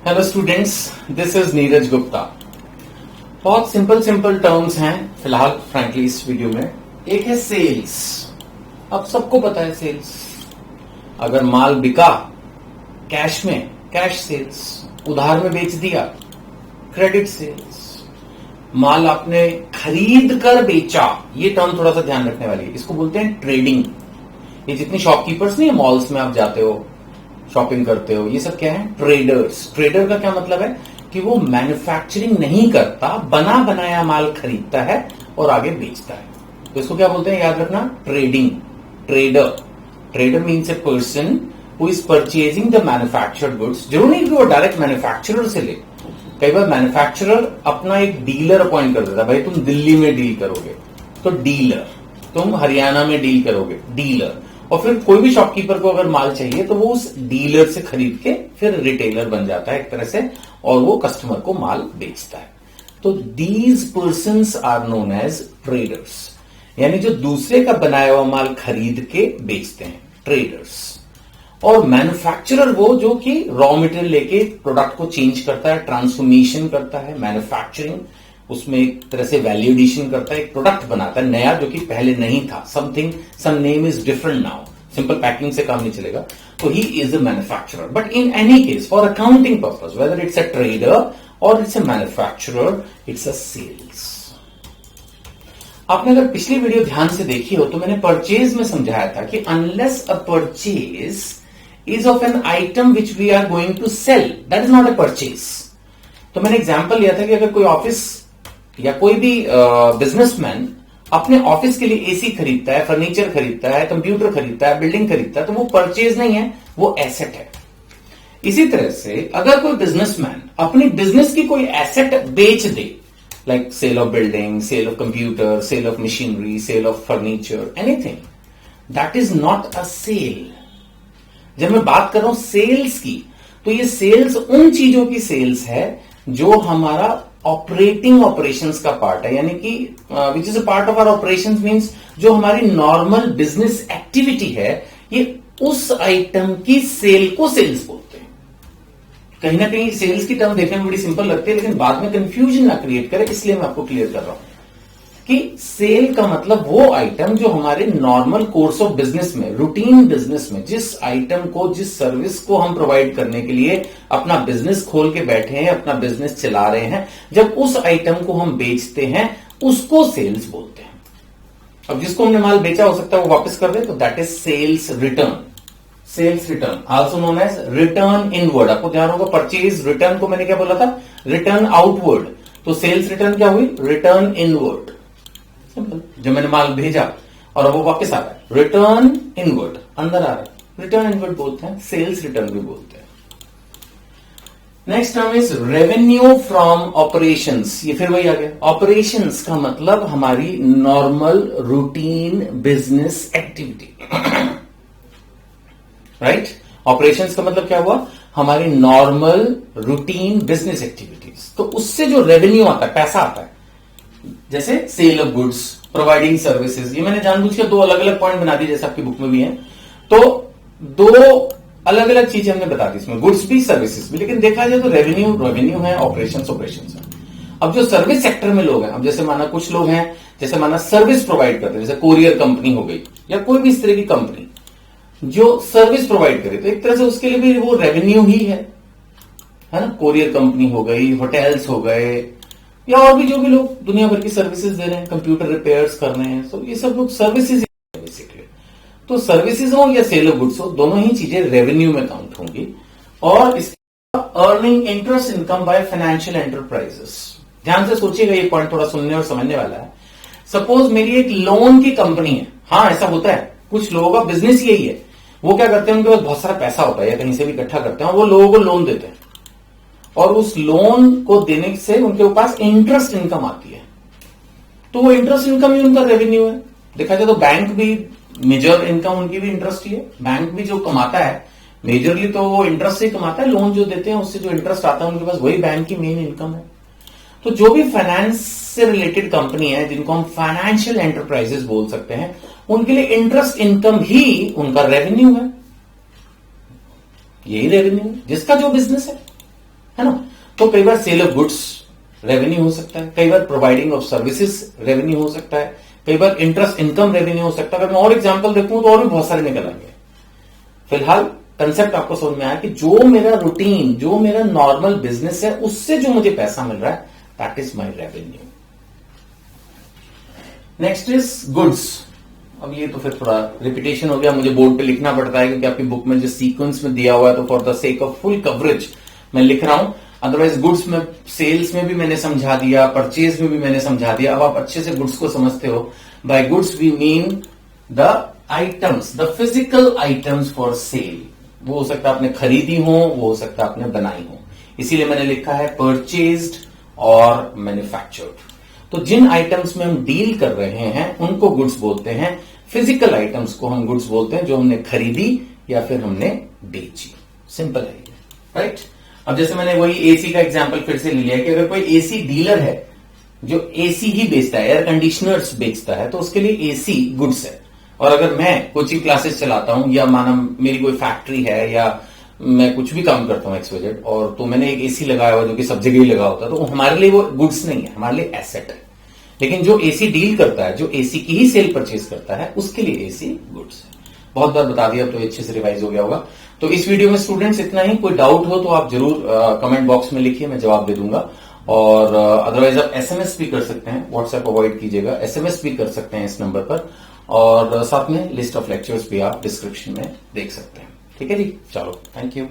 Hello students, this is Neeraj Gupta. बहुत simple terms हैं फिलहाल फ्रैंकली इस वीडियो में। एक है सेल्स। अब सबको पता है सेल्स। अगर माल बिका कैश में, कैश सेल्स। उधार में बेच दिया, क्रेडिट सेल्स। माल आपने खरीद कर बेचा, ये टर्म थोड़ा सा ध्यान रखने वाली है। इसको बोलते हैं ट्रेडिंग। ये जितनी शॉपकीपर्स नहीं है, मॉल्स में आप जाते हो, शॉपिंग करते हो, ये सब क्या है? ट्रेडर्स। ट्रेडर का क्या मतलब है कि वो मैन्युफैक्चरिंग नहीं करता, बना बनाया माल खरीदता है और आगे बेचता है। तो इसको क्या बोलते हैं, याद रखना, trading. Trader. Trader means a person who is purchasing the manufactured goods. जरूर नहीं कि वो डायरेक्ट मैन्युफैक्चरर से ले। कई बार मैन्युफैक्चरर अपना एक डीलर अपॉइंट कर देता है, भाई तुम दिल्ली में डील करोगे तो डीलर, तुम हरियाणा में डील करोगे डीलर। और फिर कोई भी शॉपकीपर को अगर माल चाहिए तो वो उस डीलर से खरीद के फिर रिटेलर बन जाता है एक तरह से, और वो कस्टमर को माल बेचता है। तो these persons are known as traders, यानी जो दूसरे का बनाया हुआ माल खरीद के बेचते हैं, ट्रेडर्स। और मैन्युफैक्चरर वो जो कि रॉ मटेरियल लेके प्रोडक्ट को चेंज करता है, ट्रांसफॉर्मेशन करता है, मैन्युफैक्चरिंग, उसमें एक तरह से वैल्यू एडिशन करता है, एक प्रोडक्ट बनाता है नया जो कि पहले नहीं था। Something, some name is different now. Simple packing से काम नहीं चलेगा। तो he is a manufacturer. But in any case, for accounting purpose, whether it's a trader और it's a manufacturer, it's a sales. आपने अगर पिछली वीडियो ध्यान से देखी हो तो मैंने परचेज में समझाया था कि unless a purchase is of an item which we are going to sell, that is not a purchase. तो मैंने एग्जांपल लिया था कि अगर कोई ऑफिस या कोई भी बिजनेसमैन अपने ऑफिस के लिए एसी खरीदता है, फर्नीचर खरीदता है, कंप्यूटर खरीदता है, बिल्डिंग खरीदता है, तो वो परचेज नहीं है, वो एसेट है। इसी तरह से अगर कोई बिजनेसमैन अपनी बिजनेस की कोई एसेट बेच दे, like sale of building, sale of computer, sale of machinery, sale of furniture, anything, that is not a sale. जब मैं बात कर रहा हूं सेल्स की, तो ये सेल्स उन चीजों की सेल्स है जो हमारा ऑपरेटिंग ऑपरेशंस का पार्ट है, यानी कि which is a part of our operations, means जो हमारी नॉर्मल बिजनेस एक्टिविटी है, ये उस आइटम की सेल को सेल्स बोलते हैं। कहीं ना कहीं सेल्स की टर्म देखने में बड़ी सिंपल लगती है, लेकिन बाद में कंफ्यूजन ना क्रिएट करे, इसलिए मैं आपको क्लियर कर रहा हूं कि सेल का मतलब वो आइटम जो हमारे नॉर्मल कोर्स ऑफ बिजनेस में, रूटीन बिजनेस में, जिस आइटम को, जिस सर्विस को हम प्रोवाइड करने के लिए अपना बिजनेस खोल के बैठे हैं, अपना बिजनेस चला रहे हैं, जब उस आइटम को हम बेचते हैं उसको सेल्स बोलते हैं। अब जिसको हमने माल बेचा, हो सकता है वो वापस कर दे, तो that is sales return. Sales return also known as return inward. आपको ध्यान होगा, परचेज रिटर्न को मैंने क्या बोला था? Return outward. तो सेल्स रिटर्न क्या हुई? Return inward. जब मैंने माल भेजा और अब वो वापस आ रहा है, रिटर्न इनवर्ड, अंदर आ रहा है, रिटर्न इनवर्ड बोलते हैं, सेल्स रिटर्न भी बोलते हैं। Next term is revenue from operations. ये फिर वही आ गया। ऑपरेशंस का मतलब हमारी normal routine business activity, right? Operations का मतलब क्या हुआ? हमारी नॉर्मल रूटीन बिजनेस एक्टिविटीज। तो उससे जो रेवेन्यू आता है, पैसा आता है, जैसे sale of goods, providing services. ये मैंने जानबूझ के दो अलग अलग पॉइंट बना दिए, जैसे आपकी बुक में भी है। तो दो अलग अलग चीजें हमने बता दी इसमें, गुड्स भी, सर्विसेज भी। लेकिन देखा जाए तो रेवेन्यू है, ऑपरेशंस है। अब जो सर्विस सेक्टर में लोग हैं, अब जैसे माना कुछ लोग हैं, जैसे माना सर्विस प्रोवाइड करते हैं, जैसे कोरियर कंपनी हो गई या कोई भी इस तरह की कंपनी जो सर्विस प्रोवाइड करे, तो एक तरह से उसके लिए भी वो रेवेन्यू ही है ना? कोरियर कंपनी हो गई, होटल्स हो गए, या और भी जो भी लोग दुनिया भर की सर्विसेज दे रहे हैं, कंप्यूटर रिपेयर्स कर रहे हैं, तो ये सब लोग सर्विसेज बेसिकली। तो सर्विसेज हो या सेल ऑफ गुड्स हो, दोनों ही चीजें रेवेन्यू में काउंट होंगी। और इसके earning interest income by financial enterprises. ध्यान से सोचिएगा, ये पॉइंट थोड़ा सुनने और समझने वाला है। सपोज मेरी एक लोन की कंपनी है। हाँ, ऐसा होता है, कुछ लोगों का बिजनेस यही है। वो क्या करते हैं, उनके पास बहुत सारा पैसा होता है या कहीं से भी इकट्ठा करते हैं, वो लोगों को लोन देते हैं, और उस लोन को देने से उनके पास इंटरेस्ट इनकम आती है। तो वो इंटरेस्ट इनकम ही उनका रेवेन्यू है। देखा जाए तो बैंक भी मेजर इनकम उनकी भी इंटरेस्ट ही है। बैंक भी जो कमाता है मेजरली तो वो इंटरेस्ट से ही कमाता है। लोन जो देते हैं उससे जो इंटरेस्ट आता है उनके पास, वही बैंक की मेन इनकम है। तो जो भी फाइनेंस से रिलेटेड कंपनी है, जिनको हम फाइनेंशियल एंटरप्राइजेस बोल सकते हैं, उनके लिए इंटरेस्ट इनकम ही उनका रेवेन्यू है। यही रेवेन्यू है जिसका जो बिजनेस है है ना। तो कई बार सेल ऑफ गुड्स रेवेन्यू हो सकता है, कई बार प्रोवाइडिंग ऑफ सर्विसेज रेवेन्यू हो सकता है, कई बार इंटरेस्ट इनकम रेवेन्यू हो सकता है। अगर मैं और एग्जांपल देखूं तो और भी बहुत सारे निकल आएंगे। फिलहाल कंसेप्ट आपको समझ में आया कि जो मेरा रूटीन, जो मेरा नॉर्मल बिजनेस है, उससे जो मुझे पैसा मिल रहा है, that is my revenue. Next is goods. अब ये तो फिर थोड़ा रिपीटेशन हो गया, मुझे बोर्ड पे लिखना पड़ता है क्योंकि आपकी बुक में जो सीक्वेंस में दिया हुआ है, तो for the sake of full coverage मैं लिख रहा हूं। अदरवाइज गुड्स में, सेल्स में भी मैंने समझा दिया, परचेज में भी मैंने समझा दिया। अब आप अच्छे से गुड्स को समझते हो। By goods we mean the items, the physical items for sale. वो हो सकता है आपने खरीदी हो, वो हो सकता है आपने बनाई हो, इसीलिए मैंने लिखा है परचेज्ड और मैन्युफैक्चर्ड। तो जिन आइटम्स में हम डील कर रहे हैं उनको गुड्स बोलते हैं। फिजिकल आइटम्स को हम गुड्स बोलते हैं जो हमने खरीदी या फिर हमने बेची। सिंपल है, राइट। अब जैसे मैंने वही एसी का एग्जांपल फिर से ले लिया कि अगर कोई एसी डीलर है जो एसी ही बेचता है, एयर कंडीशनर्स बेचता है, तो उसके लिए एसी गुड्स है। और अगर मैं कोचिंग क्लासेस चलाता हूं या माना मेरी कोई फैक्ट्री है या मैं कुछ भी काम करता हूं एक्सवाइजेड, और तो मैंने एक एसी लगाया हुआ जो कि सब जगह ही लगा होता है, तो हमारे लिए वो गुड्स नहीं है, हमारे लिए एसेट है। लेकिन जो एसी डील करता है, जो एसी की ही सेल परचेज करता है, उसके लिए एसी गुड्स है। बहुत बार बता दिया, तो अच्छे से रिवाइज हो गया होगा। तो इस वीडियो में स्टूडेंट्स इतना ही। कोई डाउट हो तो आप जरूर कमेंट बॉक्स में लिखिए, मैं जवाब दे दूंगा। और अदरवाइज आप एसएमएस भी कर सकते हैं, व्हाट्सएप अवॉइड कीजिएगा, एसएमएस भी कर सकते हैं इस नंबर पर। और साथ में लिस्ट ऑफ लेक्चर्स भी आप डिस्क्रिप्शन में देख सकते हैं। ठीक है जी, चलो, थैंक यू।